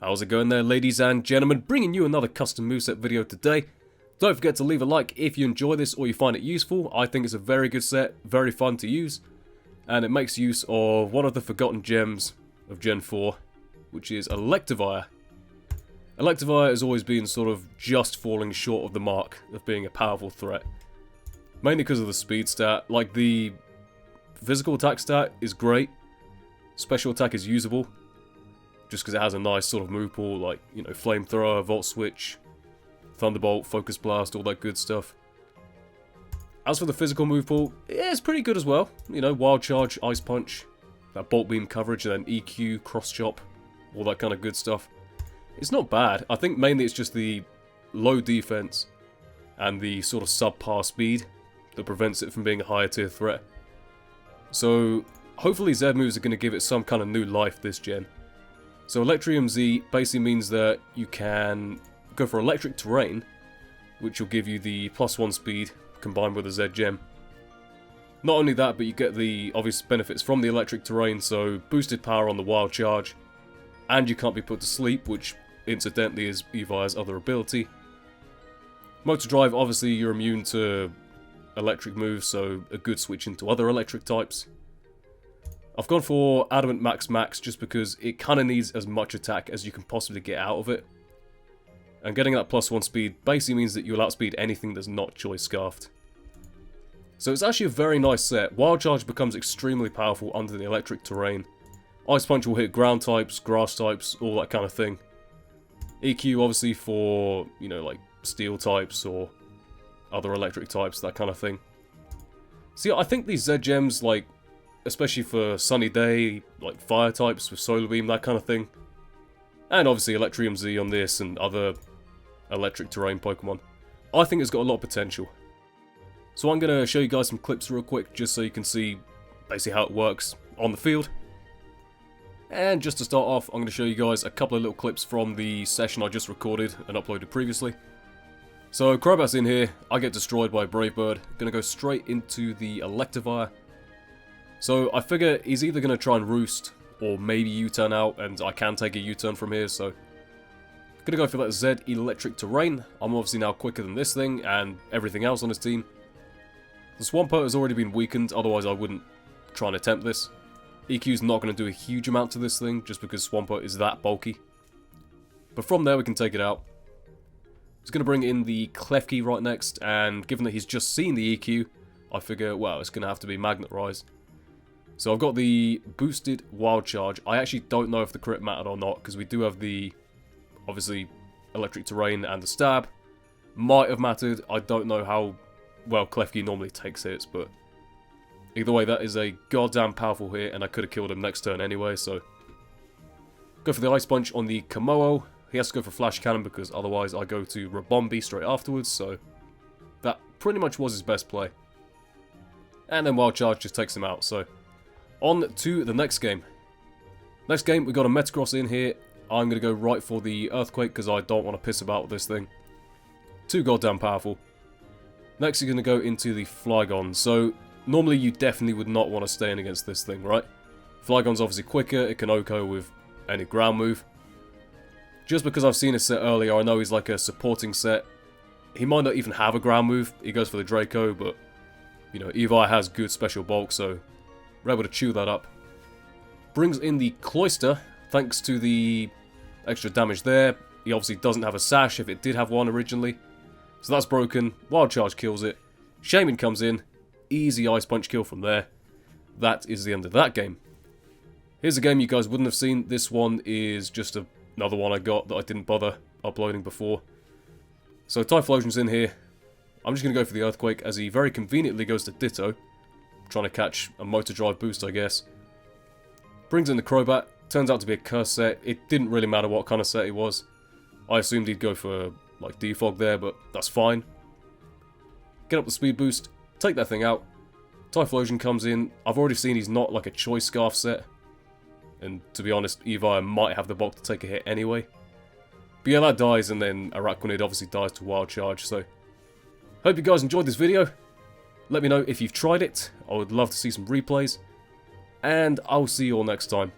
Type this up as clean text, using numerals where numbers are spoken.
How's it going there, ladies and gentlemen? Bringing you another custom moveset video today. Don't forget to leave a like if you enjoy this or you find it useful. I think it's a very good set, very fun to use, and it makes use of one of the forgotten gems of Gen 4, which is Electivire. Electivire has always been sort of just falling short of the mark of being a powerful threat. Mainly because of the speed stat. Like, the physical attack stat is great, special attack is usable, just because it has a nice sort of move pool, like, you know, Flamethrower, Volt Switch, Thunderbolt, Focus Blast, all that good stuff. As for the physical move pool, yeah, it's pretty good as well. You know, Wild Charge, Ice Punch, that Bolt Beam coverage, and then EQ, Cross Chop, all that kind of good stuff. It's not bad. I think mainly it's just the low defense and the sort of subpar speed that prevents it from being a higher tier threat. So, hopefully Z moves are going to give it some kind of new life this gen. So Electrium Z basically means that you can go for electric terrain, which will give you the +1 speed combined with a Z gem. Not only that, but you get the obvious benefits from the electric terrain, so boosted power on the Wild Charge, and you can't be put to sleep, which incidentally is Evire's other ability. Motor Drive, obviously you're immune to electric moves, so a good switch into other electric types. I've gone for Adamant Max just because it kind of needs as much attack as you can possibly get out of it. And getting that +1 speed basically means that you'll outspeed anything that's not Choice Scarfed. So it's actually a very nice set. Wild Charge becomes extremely powerful under the electric terrain. Ice Punch will hit ground types, grass types, all that kind of thing. EQ obviously for, you know, like steel types or other electric types, that kind of thing. See, I think these Z gems, like, especially for Sunny Day, like fire types with Solar Beam, that kind of thing. And obviously Electrium Z on this and other electric terrain Pokemon. I think it's got a lot of potential. So I'm going to show you guys some clips real quick, just so you can see basically how it works on the field. And just to start off, I'm going to show you guys a couple of little clips from the session I just recorded and uploaded previously. So Crobat's in here, I get destroyed by a Brave Bird, going to go straight into the Electivire. So I figure he's either going to try and roost, or maybe U-turn out, and I can take a U-turn from here, so... I'm going to go for that Z Electric Terrain. I'm obviously now quicker than this thing, and everything else on his team. The Swampert has already been weakened, otherwise I wouldn't try and attempt this. EQ's not going to do a huge amount to this thing, just because Swampert is that bulky. But from there we can take it out. He's going to bring in the Klefki right next, and given that he's just seen the EQ, I figure, well, it's going to have to be Magnet Rise. So I've got the boosted Wild Charge. I actually don't know if the crit mattered or not, because we do have the, obviously, electric terrain and the stab. Might have mattered. I don't know how well Klefki normally takes hits, but either way, that is a goddamn powerful hit, and I could have killed him next turn anyway, so... Go for the Ice Punch on the Komodo. He has to go for Flash Cannon, because otherwise I go to Rabombi straight afterwards, so... That pretty much was his best play. And then Wild Charge just takes him out, so... On to the next game. Next game, we've got a Metagross in here. I'm going to go right for the Earthquake because I don't want to piss about with this thing. Too goddamn powerful. Next, you're going to go into the Flygon. So, normally you definitely would not want to stay in against this thing, right? Flygon's obviously quicker, it can OHKO with any ground move. Just because I've seen his set earlier, I know he's like a supporting set. He might not even have a ground move. He goes for the Draco, but, you know, Evi has good special bulk, so... we're able to chew that up. Brings in the Cloyster, thanks to the extra damage there. He obviously doesn't have a Sash if it did have one originally. So that's broken. Wild Charge kills it. Shaman comes in. Easy Ice Punch kill from there. That is the end of that game. Here's a game you guys wouldn't have seen. This one is just another one I got that I didn't bother uploading before. So Typhlosion's in here. I'm just going to go for the Earthquake as he very conveniently goes to Ditto. Trying to catch a Motor Drive boost, I guess. Brings in the Crobat. Turns out to be a curse set. It didn't really matter what kind of set he was. I assumed he'd go for, like, Defog there, but that's fine. Get up the speed boost. Take that thing out. Typhlosion comes in. I've already seen he's not, like, a Choice Scarf set. And, to be honest, Evi might have the bulk to take a hit anyway. But yeah, that dies, and then Araquanid obviously dies to Wild Charge, so... Hope you guys enjoyed this video. Let me know if you've tried it. I would love to see some replays. And I'll see you all next time.